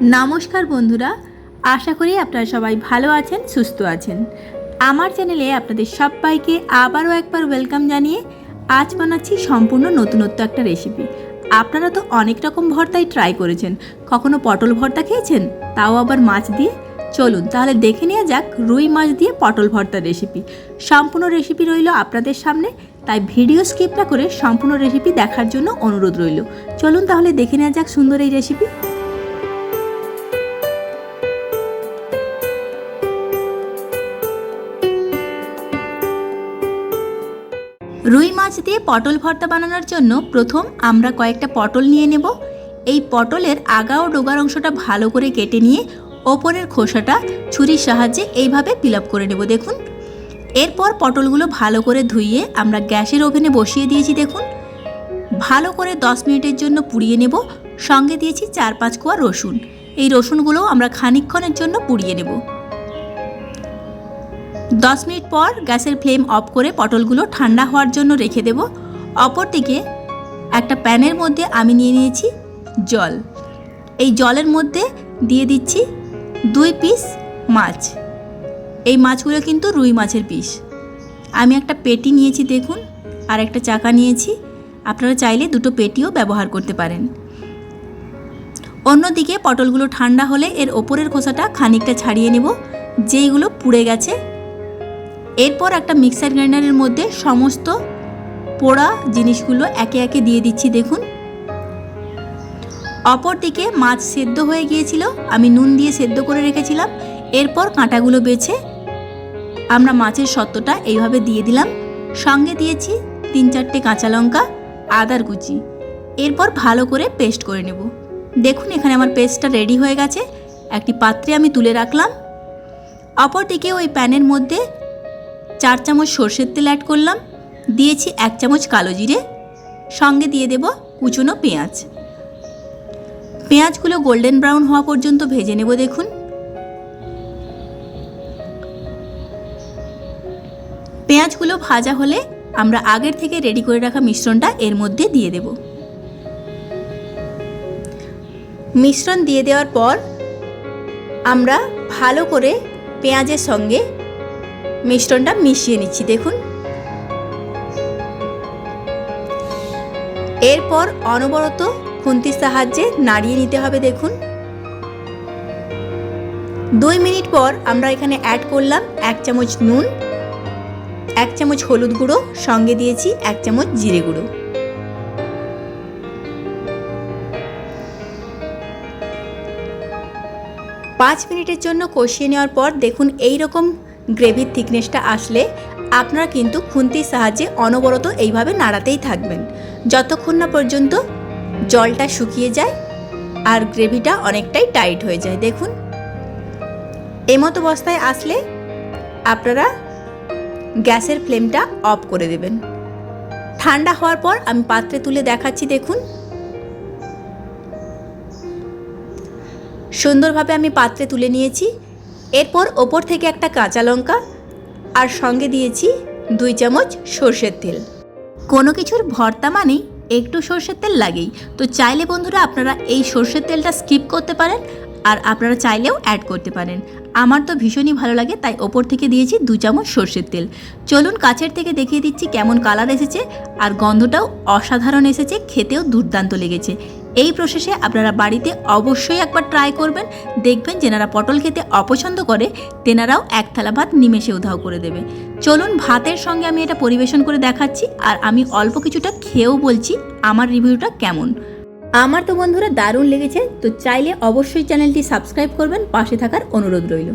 नमस्कार बंधुरा आशा करी आपनारा सबाई भालो आछेन सुस्थ आछेन। आमार चैनेले आपनादेर सबाइके आबारो एकबार वेलकाम जानिए आज बानाच्छि सम्पूर्ण नतुनत्व एकटा रेसिपि। आपनारा तो अनेक रकम भर्ताई ट्राई करेछेन, कखनो पटल भर्ता खेयेछेन, ताओ आबार माछ दिए। चलुन ताहले देखे नेওয়া যাক रुई माछ दिए पटल भर्ता रेसिपि। सम्पूर्ण रेसिपि रइलो आपनादेर सामने, ताई भिडियो स्किप ना करे सम्पूर्ण रेसिपि देखार जोन्नो अनुरोध रइलो। चलुन ताहले देखे नेওয়া যাক सुंदर এই रेसिपि। रुई माछ दिए पटल भर्ता बानानोर जोन्नो प्रथम आमरा कयेकटा पटल निये नेब। एई पटलेर आगा ओ डोगार अंशटा भालो करे केटे निये ओपरेर खोसाटा छुरिर साहाज्ये एइभाবে पिल आप करे नेब। देखुन एरपर पटलगुलो भालो करे धुइये आमरा ग्यासेर ओभेने बसिए दिएछि। देखुन भालो करे 10 मिनिटेर जोन्नो पुड़िये नेब। संगे दिएछि 4-5 कोয়া रसुन। एई रसुनगुलो आमरा खानिकक्षणेर जोन्नो पुड़िये नेब। 10 मिनट पर गैसের फ्लेम अफ করে পটলগুলো ঠান্ডা হওয়ার জন্য রেখে দেব। অপরদিকে একটা প্যানের মধ্যে আমি নিয়ে নিয়েছি জল। এই জলের মধ্যে দিয়ে দিচ্ছি 2 পিস মাছ। এই মাছগুলো কিন্তু রুই মাছের পিস। আমি একটা পেটি নিয়েছি দেখুন, আর একটা চাকা নিয়েছি। আপনারা চাইলে দুটো পেটিও ব্যবহার করতে পারেন। অন্যদিকে পটলগুলো ঠান্ডা হলে এর উপরের খোসাটা খানিকটা ছাড়িয়ে নেব, যেইগুলো পুড়ে গেছে। एरपर एक मिक्सार ग्राइंडारेर मध्य समस्त पोड़ा जिनिसगुलो एके एके दिए दिच्छी। देखुन अपरदिके माछ सेদ্ধ हये गियेछिलो, आमी नुन दिए सेদ্ধ करे रेखेछिलाम। एरपर काँटागुलो बेছে आमरा माछेर सत्तटा एइभाবে दिए दिलाम। संगे दिएछि 3-4টে काँचा लंका, आदार कुचि। एरपर भालो करे पेस्ट करे नेब। देखुन एखाने आमार पेस्टटा रेडी हये गेছে। एकटी पात्रे आमी तुले राखलाम। अपरदिके ओई पैनेर मध्य 4 চামচ সরষের তেল অ্যাড করলাম, দিয়েছি 1 চামচ কালো জিরে, সঙ্গে দিয়ে দেব কুচনো পেঁয়াজ। পেঁয়াজগুলো গোল্ডেন ব্রাউন হওয়া পর্যন্ত ভেজে নেব। দেখুন পেঁয়াজগুলো ভাজা হলে আমরা আগের থেকে রেডি করে রাখা মিশ্রণটা এর মধ্যে দিয়ে দেব। মিশ্রণ দিয়ে দেওয়ার পর আমরা ভালো করে পেঁয়াজের সঙ্গে মিশ্রণটা মিশিয়ে নিচ্ছি। দেখুন এরপর অনবরত খুন্তির সাহায্যে নাড়িয়ে নিতে হবে। দেখুন 2 মিনিট পর আমরা এখানে অ্যাড করলাম 1 চামচ নুন, 1 চামচ হলুদ গুঁড়ো, সঙ্গে দিয়েছি 1 চামচ জিরে গুঁড়ো। পাঁচ মিনিটের জন্য কষিয়ে নেওয়ার পর দেখুন এই রকম গ্রেভির থিকনেসটা আসলে আপনারা কিন্তু খুন্তির সাহায্যে অনবরত এইভাবে নাড়াতেই থাকবেন যতক্ষণ না পর্যন্ত জলটা শুকিয়ে যায় আর গ্রেভিটা অনেকটাই টাইট হয়ে যায়। দেখুন এই মতো অবস্থায় আসলে আপনারা গ্যাসের ফ্লেমটা অফ করে দেবেন। ঠান্ডা হওয়ার পর আমি পাত্রে তুলে দেখাচ্ছি। দেখুন সুন্দরভাবে আমি পাত্রে তুলে নিয়েছি। এরপর ওপর থেকে একটা কাঁচা লঙ্কা আর সঙ্গে দিয়েছি 2 চামচ সরষের তেল। কোনো কিছুর ভর্তা মানেই একটু সরষের তেল লাগেই, তো চাইলে বন্ধুরা আপনারা এই সরষের তেলটা স্কিপ করতে পারেন, আর আপনারা চাইলেও অ্যাড করতে পারেন। আমার তো ভীষণই ভালো লাগে, তাই ওপর থেকে দিয়েছি 2 চামচ সরষের তেল। চলুন কাছের থেকে দেখিয়ে দিচ্ছি কেমন কালার এসেছে, আর গন্ধটাও অসাধারণ এসেছে, খেতেও দুর্দান্ত লেগেছে। এই প্রসেসে আপনারা বাড়িতে অবশ্যই একবার ট্রাই করবেন। দেখবেন যেনারা পটল খেতে অপছন্দ করে তেনারাও এক থালা ভাত নিমেষে উধাও করে দেবে। চলুন ভাতের সঙ্গে আমি এটা পরিবেশন করে দেখাচ্ছি, আর আমি অল্প কিছুটা খেয়েও বলছি আমার রিভিউটা কেমন। আমার তো বন্ধুরা দারুণ লেগেছে, তো চাইলে অবশ্যই চ্যানেলটি সাবস্ক্রাইব করবেন, পাশে থাকার অনুরোধ রইল।